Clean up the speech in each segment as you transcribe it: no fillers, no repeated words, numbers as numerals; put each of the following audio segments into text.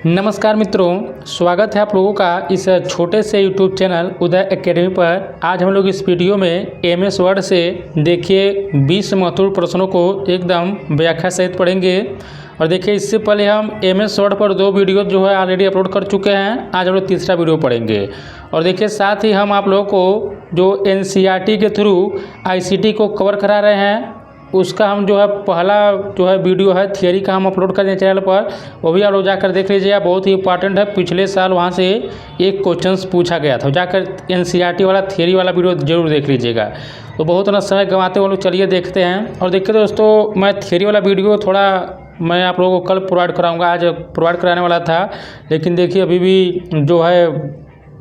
नमस्कार मित्रों, स्वागत है आप लोगों का इस छोटे से YouTube चैनल उदय एकेडमी पर। आज हम लोग इस वीडियो में MS वर्ड से देखिए 20 महत्वपूर्ण प्रश्नों को एकदम व्याख्या सहित पढ़ेंगे। और देखिए इससे पहले हम MS वर्ड पर 2 वीडियो जो है ऑलरेडी अपलोड कर चुके हैं। आज हम लोग तीसरा वीडियो पढ़ेंगे। और देखिए साथ ही हम आप लोगों को जो NCERT के थ्रू ICT को कवर करा रहे हैं उसका हम जो है पहला जो है वीडियो है थियरी का हम अपलोड कर दें चैनल पर, वो भी आप लोग जाकर देख लीजिएगा। बहुत ही इंपॉर्टेंट है। पिछले साल वहाँ से एक क्वेश्चन पूछा गया था, जाकर NCERT वाला थियरी वाला वीडियो जरूर देख लीजिएगा। तो बहुत ना समय गंवाते वो लोग, चलिए देखते हैं। और देखिए दोस्तों, मैं थियरी वाला वीडियो थोड़ा मैं आप लोगों को कल प्रोवाइड कराऊँगा, आज प्रोवाइड कराने वाला था, लेकिन देखिए अभी भी जो है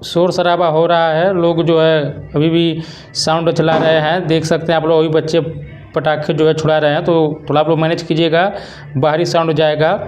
शोर शराबा हो रहा है। लोग जो है अभी भी साउंड चला रहे हैं, देख सकते हैं आप लोग। अभी बच्चे पटाखे जो है छुड़ा रहे हैं, तो थोड़ा आप लोग मैनेज कीजिएगा, बाहरी साउंड जाएगा।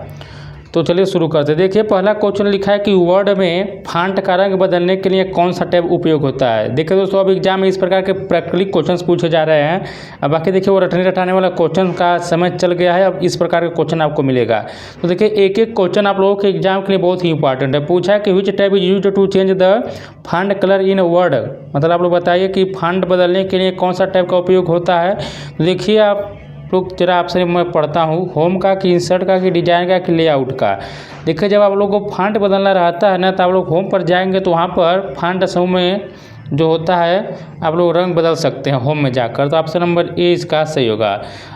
तो चलिए शुरू करते हैं। देखिए पहला क्वेश्चन लिखा है कि वर्ड में फॉन्ट का रंग बदलने के लिए कौन सा टैब उपयोग होता है। देखिए दोस्तों, अब एग्जाम में इस प्रकार के प्रैक्टिकली क्वेश्चंस पूछे जा रहे हैं। अब बाकी देखिए वो रटने रटाने वाला क्वेश्चन का समय चल गया है, अब इस प्रकार के क्वेश्चन आपको मिलेगा। तो देखिए एक एक क्वेश्चन आप लोगों के एग्जाम के लिए बहुत ही इंपॉर्टेंट है। पूछा है कि which tab is used to change the font colour in Word, मतलब आप लोग बताइए कि फॉन्ट बदलने के लिए कौन सा टैब का उपयोग होता है। तो देखिए आप लोग जरा आपसे मैं पढ़ता हूँ, होम का कि इंसर्ट का कि डिजाइन का कि लेआउट का। देखिए जब आप लोगों को फॉन्ट बदलना रहता है ना, तो आप लोग होम पर जाएंगे तो वहाँ पर फॉन्ट समूह में जो होता है आप लोग रंग बदल सकते हैं होम में जाकर। तो ऑप्शन नंबर ए इसका सही होगा।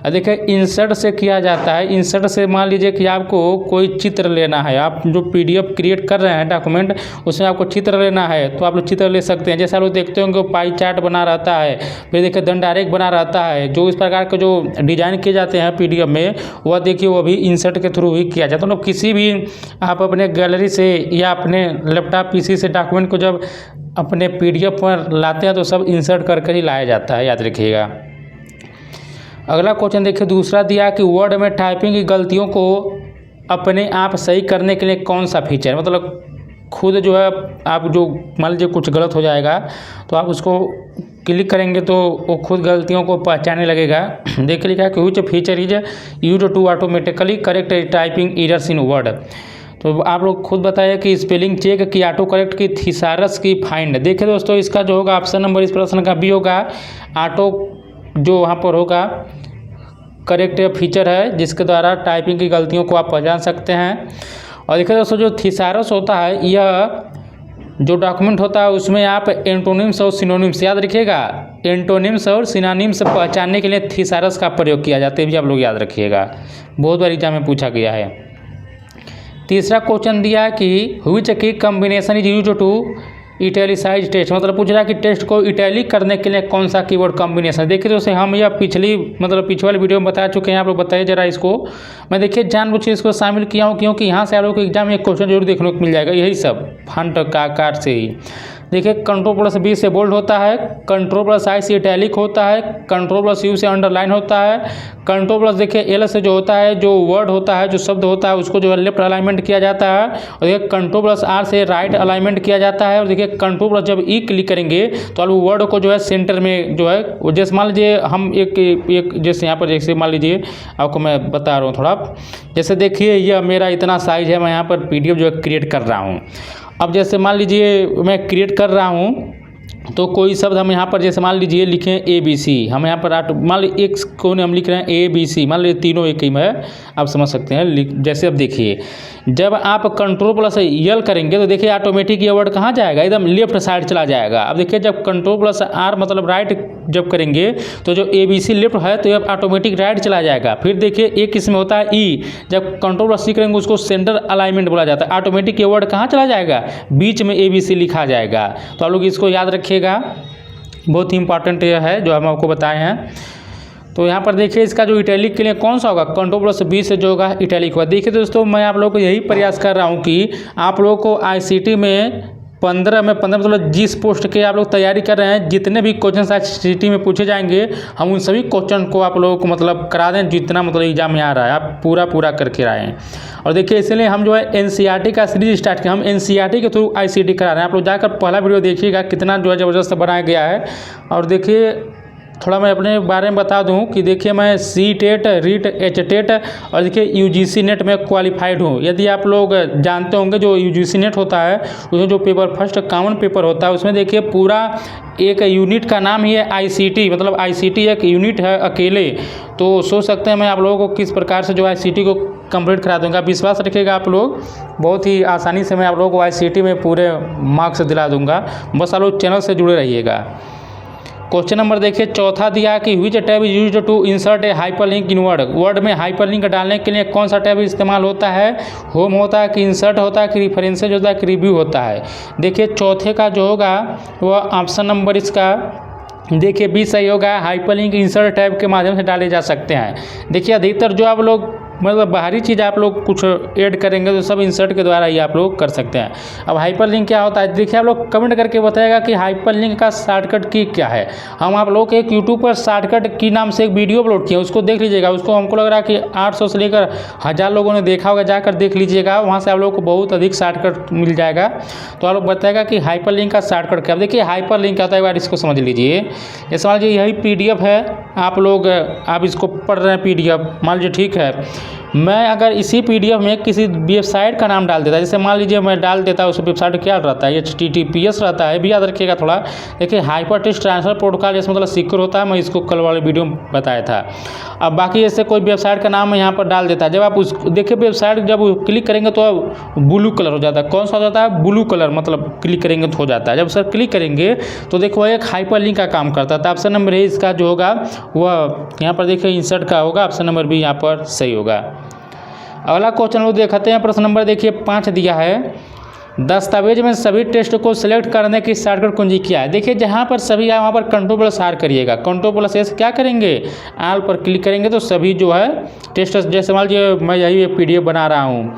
और देखिए इंसर्ट से किया जाता है। इंसर्ट से मान लीजिए कि आपको कोई चित्र लेना है, आप जो PDF क्रिएट कर रहे हैं डॉक्यूमेंट, उसमें आपको चित्र लेना है तो आप लोग चित्र ले सकते हैं। जैसे आप लोग देखते होंगे पाई चार्ट बना रहता है, फिर देखिए दंडारेख बना रहता है, जो इस प्रकार के जो डिजाइन किए जाते हैं PDF में, वह देखिए वो भी इंसर्ट के थ्रू ही किया जाता है। तो किसी भी आप अपने गैलरी से या अपने लैपटॉप PC से डॉक्यूमेंट को जब अपने PDF पर लाते हैं तो सब इंसर्ट करके ही लाया जाता है, याद रखिएगा। अगला क्वेश्चन देखिए दूसरा दिया कि वर्ड में टाइपिंग की गलतियों को अपने आप सही करने के लिए कौन सा फीचर, मतलब खुद जो है आप जो मान लीजिए कुछ गलत हो जाएगा तो आप उसको क्लिक करेंगे तो वो खुद गलतियों को पहचानने लगेगा। देख लिखा है कि which feature is used to automatically correct typing errors in Word. तो आप लोग खुद बताइए कि स्पेलिंग चेक की, ऑटो करेक्ट की, थिसारस की, फाइंड। देखिए दोस्तों इसका जो होगा ऑप्शन नंबर इस प्रश्न का बी होगा। ऑटो जो वहाँ पर होगा करेक्ट फीचर है जिसके द्वारा टाइपिंग की गलतियों को आप पहचान सकते हैं। और देखिए दोस्तों जो थिसारस होता है, यह जो डॉक्यूमेंट होता है उसमें आप एंटोनिम्स और सिनोनिम्स, याद रखिएगा, एंटोनिम्स और सिनोनिम्स पहचानने के लिए थिसारस का प्रयोग किया जाता है, भी आप लोग याद रखिएगा, बहुत बार एग्जाम में पूछा गया है। तीसरा क्वेश्चन दिया है कि which key combination is used to italicize text, मतलब पूछ रहा है कि टेक्स्ट को इटैलिक करने के लिए कौन सा कीवर्ड कॉम्बिनेशन। देखिए दोस्तों हम यह पिछले वाली वीडियो में बता चुके हैं, आप लोग बताइए जरा इसको। मैं देखिए जानबूझ के इसको शामिल किया हूँ क्योंकि यहाँ से आप लोग को एग्जाम में एक क्वेश्चन जरूर देखने को मिल जाएगा, यही सब फॉन्ट का आकार से ही। देखिए Ctrl+B से बोल्ड होता है, Ctrl+I से इटैलिक होता है, Ctrl+U से अंडरलाइन होता है, Ctrl+ देखिए L से जो होता है, जो वर्ड होता है, जो शब्द होता है उसको जो है लेफ्ट अलाइनमेंट किया जाता है। और देखिए Ctrl+R से राइट अलाइनमेंट किया जाता है। और देखिए Ctrl+ जब E क्लिक करेंगे तो आप वर्ड को जो है सेंटर में जो है, जैसे मान लीजिए हम एक जैसे यहाँ पर जैसे मान लीजिए आपको मैं बता रहा हूँ थोड़ा, जैसे देखिए यह मेरा इतना साइज है, मैं यहाँ पर PDF जो है क्रिएट कर रहा हूँ। अब जैसे मान लीजिए मैं क्रिएट कर रहा हूँ तो कोई शब्द हम यहाँ पर जैसे मान लीजिए लिखें ABC, हम यहाँ पर मान लीजिए एक कोने हम लिख रहे हैं ABC, मान लीजिए तीनों एक ही में, आप समझ सकते हैं। जैसे अब देखिए जब आप Ctrl+L करेंगे तो देखिए ऑटोमेटिक ये वर्ड कहाँ जाएगा, एकदम लेफ्ट साइड चला जाएगा। अब देखिए जब Ctrl+R मतलब राइट जब करेंगे तो जो ABC लेफ्ट है तो ये ऑटोमेटिक राइट चला जाएगा। फिर देखिए एक इसमें होता है E, जब Ctrl+C करेंगे उसको सेंटर अलाइनमेंट बोला जाता है। ऑटोमेटिक ये वर्ड कहाँ चला जाएगा, बीच में ABC लिखा जाएगा। तो आप लोग इसको याद रखिएगा, बहुत ही इंपॉर्टेंट यह है जो हम आपको बताए हैं। तो यहाँ पर देखिए इसका जो इटैलिक के लिए कौन सा होगा, Ctrl+B से जो होगा इटैलिक होगा। देखिए दोस्तों मैं आप लोगों को यही प्रयास कर रहा हूँ कि आप लोगों को ICT में 15 मतलब जिस पोस्ट के आप लोग तैयारी कर रहे हैं, जितने भी क्वेश्चन ICT में पूछे जाएंगे हम उन सभी क्वेश्चन को आप लोगों को मतलब करा दें, जितना मतलब एग्जाम में आ रहा है आप पूरा करके आएँ। और देखिए इसलिए हम जो है NCERT का सीरीज स्टार्ट किया, हम NCERT के थ्रू ICT करा रहे हैं। आप लोग जाकर पहला वीडियो देखिएगा, कितना जो है ज़बरदस्त बनाया गया है। और देखिए थोड़ा मैं अपने बारे में बता दूं कि देखिए मैं CTET, REET, HTET और देखिए यूजीसी नेट में क्वालिफाइड हूं। यदि आप लोग जानते होंगे जो यूजीसी नेट होता है उसमें जो पेपर फर्स्ट कॉमन पेपर होता है उसमें देखिए पूरा एक यूनिट का नाम ही है आईसीटी, मतलब आईसीटी एक यूनिट है अकेले। तो सोच सकते हैं मैं आप लोगों को किस प्रकार से जो आईसीटी को कंप्लीट करा दूंगा। विश्वास रखिएगा आप लोग, बहुत ही आसानी से मैं आप लोगों को आईसीटी में पूरे मार्क्स दिला दूंगा। बस आप लोग चैनल से जुड़े रहिएगा। क्वेश्चन नंबर देखिए चौथा दिया कि which tab is used to insert a hyperlink in Word. Word में हाइपरलिंक डालने के लिए कौन सा टैब इस्तेमाल होता है? होम होता है कि इंसर्ट होता है कि रेफरेंसेज होता है कि रिव्यू होता है? देखिए चौथे का जो होगा वह ऑप्शन नंबर इसका देखिए बी सही होगा। हाइपरलिंक इंसर्ट टैब के माध्यम से डाले जा सकते हैं। देखिए अधिकतर जो आप लोग मतलब बाहरी चीज़ आप लोग कुछ ऐड करेंगे तो सब इंसर्ट के द्वारा ही आप लोग कर सकते हैं। अब हाइपरलिंक क्या होता है देखिए आप लोग कमेंट करके बताएगा कि हाइपरलिंक का शॉर्टकट की क्या है। हम आप लोग एक यूट्यूब पर शॉर्टकट की नाम से एक वीडियो अपलोड किया, उसको देख लीजिएगा। उसको हमको लग रहा है कि 800 से लेकर 1000 लोगों ने देखा होगा, जाकर देख लीजिएगा, वहाँ से आप लोग को बहुत अधिक शॉर्टकट मिल जाएगा। तो आप लोग बताएगा कि हाइपरलिंक का शॉर्टकट क्या। देखिए हाइपरलिंक क्या होता है एक बार इसको समझ लीजिए। ये मान लीजिए यही PDF है, आप इसको पढ़ रहे हैं PDF, मान लीजिए ठीक है। मैं अगर इसी PDF में किसी वेबसाइट का नाम डाल देता, जैसे मान लीजिए मैं डाल देता उस वेबसाइट क्या रहता है, HTTPS रहता है, भी याद रखिएगा थोड़ा। देखिए हाइपर टेक्स्ट ट्रांसफर प्रोटोकॉल जैसे मतलब सिक्योर होता है, मैं इसको कल वाले वीडियो में बताया था। अब बाकी ऐसे कोई वेबसाइट का नाम मैं यहाँ पर डाल देता है, जब आप उस देखिए वेबसाइट जब क्लिक करेंगे तो ब्लू कलर हो जाता है। कौन सा हो जाता है? ब्लू कलर, मतलब क्लिक करेंगे तो हो जाता है। जब सर क्लिक करेंगे तो देखो एक हाइपरलिंक का काम करता है। तो ऑप्शन नंबर ए इसका जो होगा वह यहाँ पर देखिए इंसर्ट का होगा, ऑप्शन नंबर बी यहाँ पर सही होगा। अगला क्वेश्चन लोग देखते हैं। प्रश्न नंबर देखिए 5 दिया है, दस्तावेज में सभी टेक्स्ट को सिलेक्ट करने की शॉर्टकट कुंजी क्या है? देखिए जहाँ पर सभी आए वहाँ पर कंट्रोल+R करिएगा। कंट्रोल+S क्या करेंगे? ऑल पर क्लिक करेंगे तो सभी जो है टेक्स्ट, जैसे मान लीजिए मैं यही एक PDF बना रहा हूँ,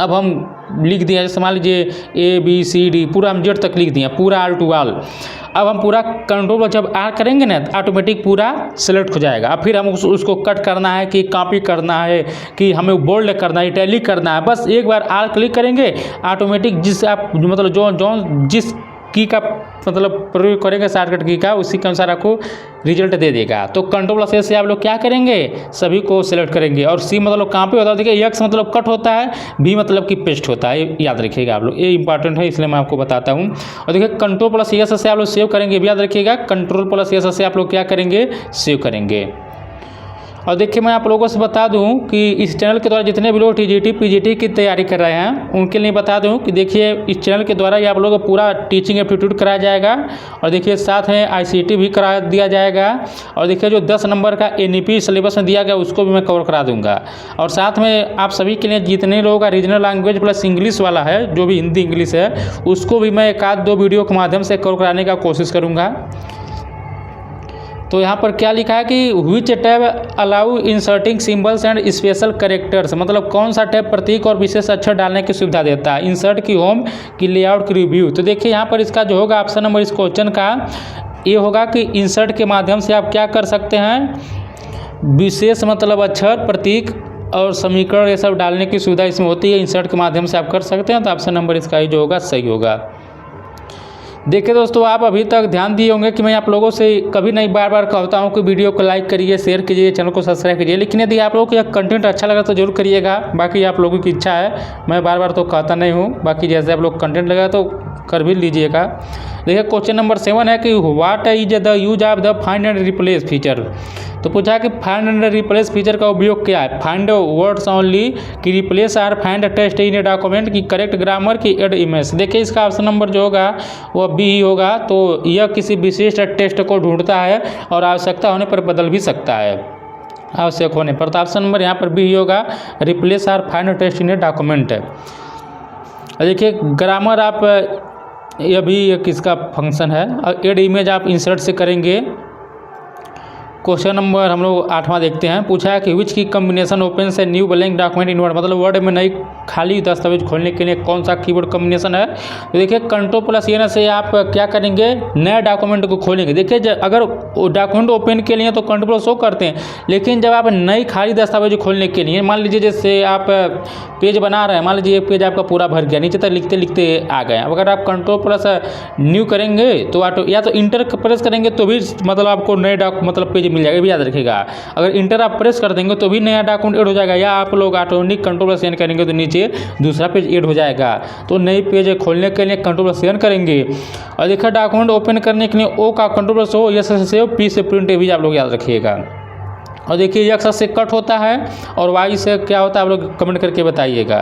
अब हम लिख दिया, जैसे मान लीजिए ABCD पूरा हम Z तक लिख दिया, पूरा ऑल टू ऑल। अब हम पूरा कंट्रोल जब R करेंगे ना तो ऑटोमेटिक पूरा सेलेक्ट हो जाएगा। अब फिर हम उसको कट करना है कि कॉपी करना है कि हमें बोल्ड करना है, इटैलिक करना है, बस एक बार R क्लिक करेंगे ऑटोमेटिक जिस आप मतलब जो जिस की का मतलब प्रयोग करेंगे शॉर्टकट की का, उसी के अनुसार आपको रिजल्ट दे देगा। तो कंट्रोल+S से आप लोग क्या करेंगे? सभी को सिलेक्ट करेंगे। और C मतलब कहाँ पे होता है? देखिए X मतलब कट होता है, B मतलब कि पेस्ट होता है, याद रखिएगा आप लोग, ये इंपॉर्टेंट है इसलिए मैं आपको बताता हूँ। और देखिए कंट्रोल+S से आप लोग सेव करेंगे, भी याद रखिएगा, कंट्रोल+S से आप लोग क्या करेंगे? सेव करेंगे। और देखिए मैं आप लोगों से बता दूं कि इस चैनल के द्वारा जितने भी लोग TGT PGT की तैयारी कर रहे हैं उनके लिए बता दूं कि देखिए इस चैनल के द्वारा ये आप लोगों को पूरा टीचिंग एप्टीट्यूड कराया जाएगा। और देखिए साथ में ICT भी करा दिया जाएगा। और देखिए जो 10 नंबर का NEP सिलेबस में दिया गया उसको भी मैं कवर करा दूँगा। और साथ में आप सभी के लिए जितने लोगों का रीजनल लैंग्वेज प्लस इंग्लिश वाला है, जो भी हिंदी इंग्लिश है, उसको भी मैं 1-2 वीडियो के माध्यम से कवर कराने का कोशिश करूँगा। तो यहाँ पर क्या लिखा है कि which tab allow inserting symbols and special characters, मतलब कौन सा टैब प्रतीक और विशेष अक्षर डालने की सुविधा देता है? इंसर्ट की, होम की, लेआउट की, रिव्यू। तो देखिए यहाँ पर इसका जो होगा ऑप्शन नंबर इस क्वेश्चन का ये होगा कि इंसर्ट के माध्यम से आप क्या कर सकते हैं? विशेष मतलब अक्षर, प्रतीक और समीकरण ये सब डालने की सुविधा इसमें होती है। इंसर्ट के माध्यम से आप कर सकते हैं। तो ऑप्शन नंबर इसका ही जो होगा सही होगा। देखिए दोस्तों आप अभी तक ध्यान दिए होंगे कि मैं आप लोगों से कभी नहीं बार बार कहता हूं कि वीडियो को लाइक करिए, शेयर कीजिए, चैनल को सब्सक्राइब कीजिए, लेकिन यदि आप लोगों को यह कंटेंट अच्छा लगा तो जरूर करिएगा। बाकी आप लोगों की इच्छा है, मैं बार बार तो कहता नहीं हूं। बाकी जैसे आप लोग कंटेंट लगा तो कर भी लीजिएगा। देखिए क्वेश्चन नंबर 7 है कि what is the use of the find and replace feature. तो पूछा कि फाइंड एंड रिप्लेस फीचर का उपयोग क्या है? फाइंड वर्ड्स ओनली, कि replace or find text in a document, की करेक्ट ग्रामर, की एड इमेज। देखिए इसका ऑप्शन नंबर जो होगा वह बी ही होगा। तो यह किसी विशिष्ट टेक्स्ट को ढूंढता है और आवश्यकता होने पर बदल भी सकता है, आवश्यक होने पर। तो ऑप्शन नंबर यहाँ पर बी ही होगा, replace or find text in a document. देखिए ग्रामर आप यह भी एक इसका फंक्शन है। और एड इमेज आप इंसर्ट से करेंगे। क्वेश्चन नंबर हम लोग 8वां देखते हैं। पूछा है कि विच की कम्बिनेशन ओपन से new blank document in Word, मतलब वर्ड में नई खाली दस्तावेज खोलने के लिए कौन सा कीवर्ड कम्बिनेशन है। तो देखिए Ctrl+N से आप क्या करेंगे, नए डॉक्यूमेंट को खोलेंगे। देखिए अगर डॉक्यूमेंट ओपन के लिए तो Ctrl शो करते हैं, लेकिन जब आप नई खाली दस्तावेज खोलने के लिए, मान लीजिए जैसे आप पेज बना रहे हैं, मान लीजिए पेज आपका पूरा भर गया, नीचे तक लिखते लिखते आ गए, अब अगर आप Ctrl+N करेंगे तो या तो इंटर प्रेस करेंगे तो भी मतलब आपको नए मतलब पेज मिल जाएगा, भी याद रखिएगा। अगर इंटर आप प्रेस कर देंगे तो भी नया डॉक्यूमेंट ऐड हो जाएगा, या आप लोग ऑटोमेटिक Ctrl+N करेंगे तो नीचे दूसरा पेज ऐड हो जाएगा। तो नई पेज खोलने के लिए Ctrl+N करेंगे। और देखिए डॉक्यूमेंट ओपन करने के लिए O का Ctrl+O, S से सेव, P से प्रिंट, भी आप लोग याद रखिएगा। और देखिए X से कट होता है और Y से क्या होता है, आप लोग कमेंट करके बताइएगा।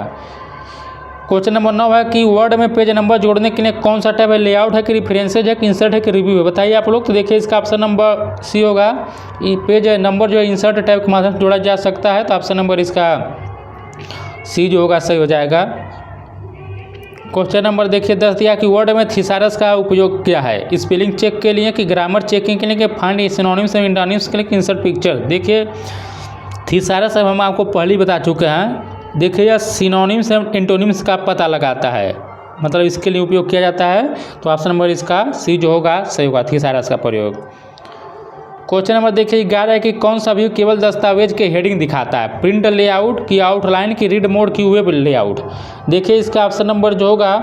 क्वेश्चन नंबर 9 है कि वर्ड में पेज नंबर जोड़ने के लिए कौन सा टैब है, लेआउट है कि रेफरेंसेज है कि इंसर्ट है कि रिव्यू है, बताइए आप लोग। तो देखिए इसका ऑप्शन नंबर सी होगा। पेज नंबर जो है इंसर्ट टैब के माध्यम से जोड़ा जा सकता है, तो ऑप्शन नंबर इसका सी जो होगा सही हो जाएगा। क्वेश्चन नंबर देखिए 10 दिया कि वर्ड में थिसारस का उपयोग क्या है, स्पेलिंग चेक के लिए कि ग्रामर चेकिंग के लिए कि फाइंड सिनोनिम्स एंड एंटोनिम्स के लिए कि इंसर्ट पिक्चर। देखिए थिसारस हम आपको पहले ही बता चुके हैं। देखिए यह सिनोनिम्स एंड एंटोनिम्स का पता लगाता है, मतलब इसके लिए उपयोग किया जाता है, तो ऑप्शन नंबर इसका सी जो होगा सही होगा, थिसारस का प्रयोग। क्वेश्चन नंबर देखिए 11 है कि कौन सा व्यू केवल दस्तावेज के हेडिंग दिखाता है, प्रिंट लेआउट की आउटलाइन की रीड मोड की वेब लेआउट। देखिए इसका ऑप्शन नंबर जो होगा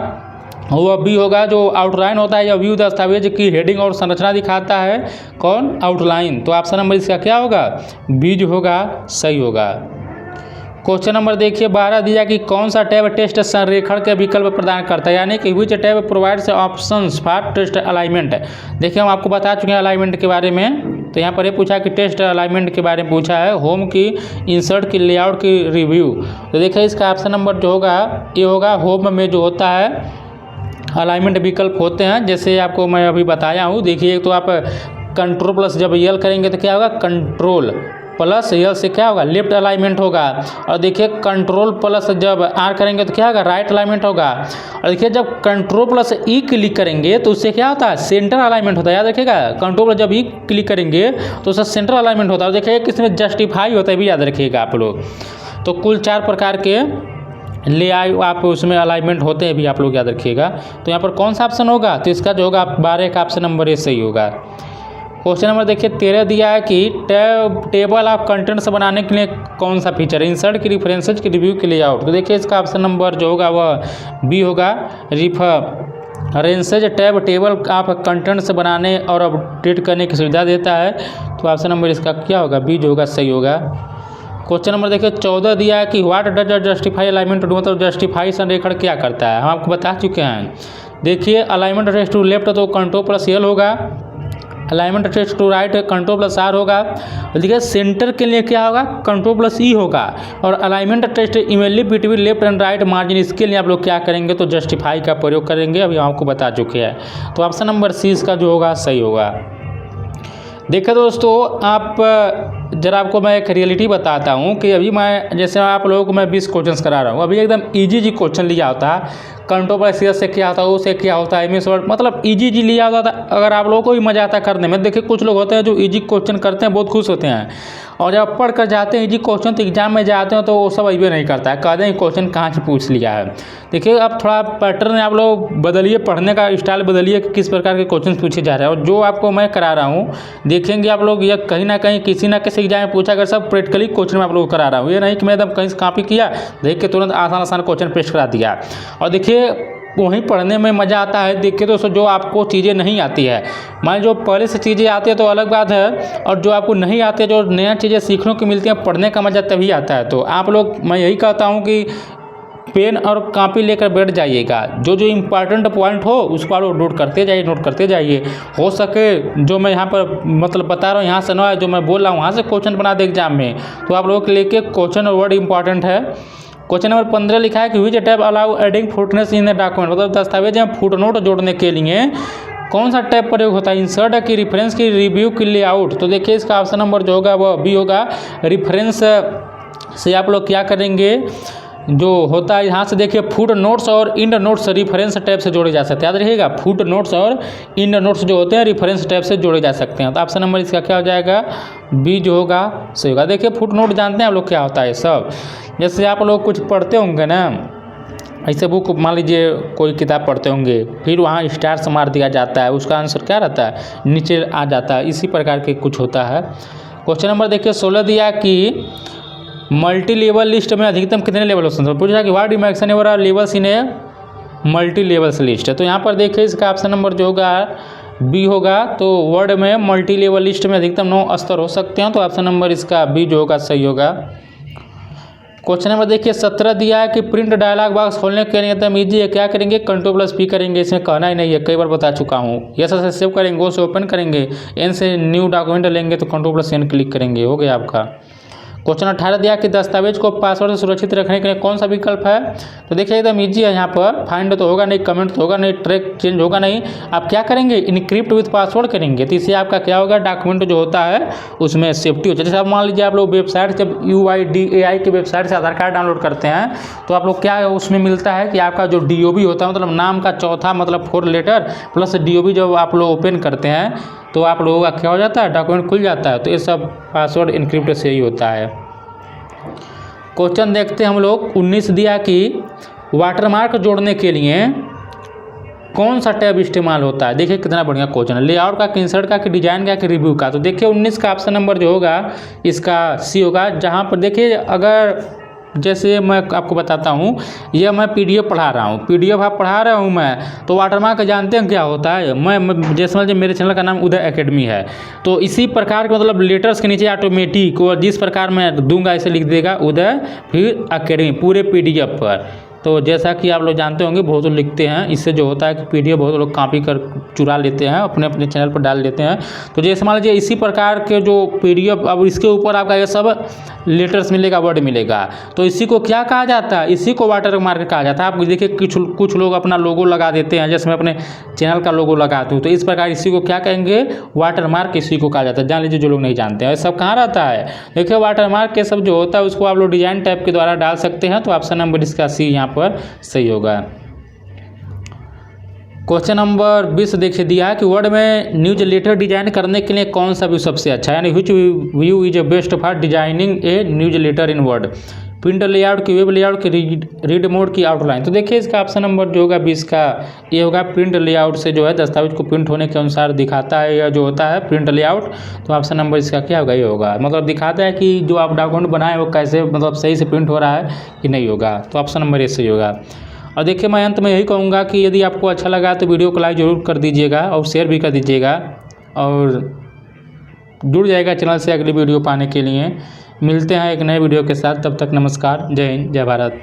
वह बी होगा, जो आउटलाइन होता है, या व्यू दस्तावेज की हेडिंग और संरचना दिखाता है, कौन, आउटलाइन। तो ऑप्शन नंबर इसका क्या होगा, बी जो होगा सही होगा। क्वेश्चन नंबर देखिए 12 दिया कि कौन सा टैब टेस्ट संरेखण के विकल्प प्रदान करता है, यानी कि which tab provides options for text alignment. देखिए हम आपको बता चुके हैं अलाइनमेंट के बारे में, तो यहाँ पर ये पूछा कि टेस्ट अलाइनमेंट के बारे में पूछा है, होम की, इंसर्ट की, लेआउट की, रिव्यू। तो देखिए इसका ऑप्शन नंबर जो होगा ये होगा, होम में जो होता है अलाइनमेंट विकल्प होते हैं, जैसे आपको मैं अभी बताया हूँ। देखिए तो आप Ctrl+ जब यल करेंगे तो क्या होगा, Ctrl+ से क्या होगा, लेफ्ट अलाइनमेंट होगा। और देखिए Ctrl+ जब आर करेंगे तो क्या होगा, राइट अलाइनमेंट होगा। और देखिए जब Ctrl+E क्लिक करेंगे तो उससे क्या होता है, सेंटर अलाइनमेंट होता है, याद रखिएगा। Ctrl जब E क्लिक करेंगे तो उससे सेंटर अलाइनमेंट होता है। और देखिए किसमें जस्टिफाई होता है, भी याद रखिएगा आप लोग। तो कुल 4 प्रकार के आप उसमें अलाइनमेंट होते हैं, भी आप लोग याद रखिएगा। तो यहाँ पर कौन सा ऑप्शन होगा, तो इसका जो होगा 12 का ऑप्शन नंबर ये सही होगा। क्वेश्चन नंबर देखिए 13 दिया है कि टेबल ऑफ कंटेंट्स बनाने के लिए कौन सा फीचर है, इंसर्ट की, रेफरेंसेज की, रिव्यू के, लेआउट। तो देखिए इसका ऑप्शन नंबर जो होगा वह बी होगा, references tab table of contents बनाने और अपडेट करने की सुविधा देता है, तो ऑप्शन नंबर इसका क्या होगा, बी जो होगा सही होगा। क्वेश्चन नंबर देखिए 14 दिया है कि what does justify alignment to, मतलब जस्टिफाई संरेखण क्या करता है, हम आपको बता चुके हैं। देखिए अलाइनमेंट टेस्ट टू लेफ्ट तो Ctrl+L होगा, alignment test to right Ctrl+R होगा। देखिए सेंटर के लिए क्या होगा, Ctrl+E होगा। और alignment text evenly between left and right margin, इसके लिए आप लोग क्या करेंगे, तो जस्टिफाई का प्रयोग करेंगे, अभी आपको बता चुके हैं। तो ऑप्शन नंबर सी इसका जो होगा सही होगा। देखिए दोस्तों, आप जरा आपको मैं एक रियलिटी बताता हूँ कि अभी मैं जैसे आप लोगों को मैं 20 क्वेश्चंस करा रहा हूँ, अभी एकदम इजी क्वेश्चन लिया होता है। Ctrl+C से क्या होता है, उससे क्या होता है, MS वर्ड, मतलब इजी लिया होता था, अगर आप लोगों को भी मजा आता करने में। देखिए कुछ लोग होते हैं जो इजी क्वेश्चन करते हैं, बहुत खुश होते हैं, और जब पढ़ कर जाते हैं इजी क्वेश्चन तो एग्जाम में जाते हैं तो वो सब अभी नहीं करता है, कहते हैं क्वेश्चन कहाँ से पूछ लिया है। देखिए अब थोड़ा पैटर्न आप लोग बदलिए, पढ़ने का स्टाइल बदलिए कि किस प्रकार के क्वेश्चन पूछे जा रहे हैं। और जो आपको मैं करा रहा हूँ देखेंगे आप लोग, यह कहीं ना कहीं किसी ना किसी एग्जाम में पूछा कर, सब प्रैक्टिकली क्वेश्चन में आप लोग करा रहा हूँ। ये नहीं कि मैं एकदम कहीं से कॉपी किया, देख के तुरंत आसान क्वेश्चन पेश करा दिया। और देखिए वहीं पढ़ने में मज़ा आता है। देखिए दोस्तों, जो आपको चीज़ें नहीं आती है, मान जो पहले से चीज़ें आती है तो अलग बात है, और जो आपको नहीं आती है, जो नया चीज़ें सीखने को मिलती हैं, पढ़ने का मज़ा तभी आता है। तो आप लोग, मैं यही कहता हूँ कि पेन और कॉपी लेकर बैठ जाइएगा, जो जो इम्पोर्टेंट पॉइंट हो उसको आप लोग नोट करते जाइए। हो सके जो मैं यहाँ पर मतलब बता रहा हूँ यहाँ से ना, जो मैं बोल रहा हूँ वहाँ से क्वेश्चन बना दे एग्जाम में, तो आप लोगों के लिए क्वेश्चन और वर्ड इंपॉर्टेंट है। क्वेश्चन नंबर 15 लिखा है कि which tab allow adding footnotes in the document, मतलब दस्तावेज में फुटनोट जोड़ने के लिए कौन सा टैब प्रयोग होता है, इंसर्ट की, रेफरेंस की, रिव्यू की, लेआउट। तो देखिए इसका ऑप्शन नंबर जो होगा वह बी होगा, रेफरेंस से आप लोग क्या करेंगे, जो होता है यहाँ से देखिए फुट नोट्स और इंड नोट्स रेफरेंस टैब से जोड़े जा सकते हैं। याद रखिएगा, फुट नोट्स और इंड नोट्स जो होते हैं रेफरेंस टैब से जोड़े जा सकते हैं। तो ऑप्शन नंबर इसका क्या हो जाएगा, बी जो होगा सही होगा। देखिए फुट नोट जानते हैं आप लोग क्या होता है सब, जैसे आप लोग कुछ पढ़ते होंगे ना, ऐसे बुक मान लीजिए कोई किताब पढ़ते होंगे, फिर वहाँ स्टार्स मार दिया जाता है, उसका आंसर क्या रहता है, नीचे आ जाता है। इसी प्रकार के कुछ होता है। क्वेश्चन नंबर देखिए 16 दिया कि मल्टी लेवल लिस्ट में अधिकतम कितने लेवल हो सकते हैं। पूछा कि व्हाट इमेक्शन ever levels in a multi levels list. तो यहाँ पर देखिए इसका ऑप्शन नंबर जो होगा बी होगा। तो वर्ड में मल्टी लेवल लिस्ट में अधिकतम 9 स्तर हो सकते हैं। तो ऑप्शन नंबर इसका बी जो होगा सही होगा। क्वेश्चन नंबर देखिए 17 दिया है कि प्रिंट डायलॉग बॉक्स खोलने के लिए एकदम ईजी है, क्या करेंगे, Ctrl+P करेंगे। इसमें कहना ही नहीं है, कई बार बता चुका हूँ। यस से सेव करेंगे, ओ से ओपन करेंगे, एन से न्यू डॉक्यूमेंट लेंगे तो Ctrl+N क्लिक करेंगे, हो गया आपका। क्वेश्चन 18 दिया कि दस्तावेज को पासवर्ड से सुरक्षित रखने के लिए कौन सा विकल्प है। तो देखिए एकदम इजी है, यहाँ पर फाइंड तो होगा नहीं, कमेंट तो होगा नहीं, ट्रैक चेंज होगा नहीं। आप क्या करेंगे, इनक्रिप्ट विथ पासवर्ड करेंगे। तो इससे आपका क्या होगा, डॉक्यूमेंट जो होता है उसमें सेफ्टी हो जाए। जैसे आप मान लीजिए आप लोग वेबसाइट जब UIDAI के वेबसाइट से आधार कार्ड डाउनलोड करते हैं तो आप लोग क्या है उसमें मिलता है कि आपका जो DOB होता है, मतलब नाम का चौथा मतलब 4 लेटर प्लस DOB जब आप लोग ओपन करते हैं तो आप लोगों का क्या हो जाता है, डॉक्यूमेंट खुल जाता है। तो ये सब पासवर्ड इनक्रिप्ट से ही होता है। क्वेश्चन देखते हैं हम लोग 19 दिया कि वाटरमार्क जोड़ने के लिए कौन सा टैब इस्तेमाल होता है। देखिए कितना बढ़िया क्वेश्चन है, लेआउट का, इंसर्ट का, कि डिजाइन का, कि रिव्यू का। तो देखिए 19 का ऑप्शन नंबर जो होगा इसका सी होगा। जहाँ पर देखिए अगर जैसे मैं आपको बताता हूँ, यह मैं PDF पढ़ा रहा हूँ, PDF आप पढ़ा रहा हूँ मैं, तो वाटरमार्क जानते हैं क्या होता है। मैं जैसे मान लीजिए मेरे चैनल का नाम उदय एकेडमी है, तो इसी प्रकार के मतलब लेटर्स के नीचे ऑटोमेटिक और जिस प्रकार मैं दूंगा ऐसे लिख देगा उदय फिर एकेडमी पूरे PDF पर। तो जैसा कि आप लोग जानते होंगे बहुत लोग लिखते हैं, इससे जो होता है कि PDF बहुत लोग कॉपी कर चुरा लेते हैं, अपने अपने चैनल पर डाल देते हैं। तो जैसे मान लीजिए इसी प्रकार के जो PDF, अब इसके ऊपर आपका ये सब लेटर्स मिलेगा, वर्ड मिलेगा, तो इसी को क्या कहा जाता है, इसी को वाटरमार्क कहा जाता है। आप देखिए कुछ लोग अपना लोगो लगा देते हैं, जैसे मैं अपने चैनल का लोगो लगाता हूँ, तो इस प्रकार इसी को क्या कहेंगे, वाटरमार्क इसी को कहा जाता है। जान लीजिए जो लोग नहीं जानते हैं। ये सब कहाँ रहता है, देखिए वाटरमार्क के सब जो होता है उसको आप लोग डिजाइन टाइप के द्वारा डाल सकते हैं। तो ऑप्शन नंबर इसका सी यहाँ पर सही होगा। क्वेश्चन नंबर 20 देखिए दिया है कि वर्ड में न्यूज लेटर डिजाइन करने के लिए कौन सा व्यू सबसे अच्छा है, यानी which view is best for designing a newsletter in Word. Print layout की, वेब लेआउट की, रीड मोड की, आउटलाइन। तो देखिए इसका ऑप्शन नंबर जो होगा 20 का ये होगा। प्रिंट लेआउट से जो है दस्तावेज को प्रिंट होने के अनुसार दिखाता है, या जो होता है प्रिंट लेआउट। तो ऑप्शन नंबर इसका क्या होगा, ये होगा, मतलब दिखाता है कि जो आप डॉक्यूमेंट बनाए वो कैसे मतलब सही से प्रिंट हो रहा है कि नहीं होगा। तो ऑप्शन नंबर ये सही होगा। और देखिए मैं अंत में यही कहूँगा कि यदि आपको अच्छा लगा तो वीडियो को लाइक ज़रूर कर दीजिएगा और शेयर भी कर दीजिएगा, और जुड़ जाएगा चैनल से अगली वीडियो पाने के लिए। मिलते हैं एक नए वीडियो के साथ, तब तक नमस्कार, जय हिंद, जय भारत।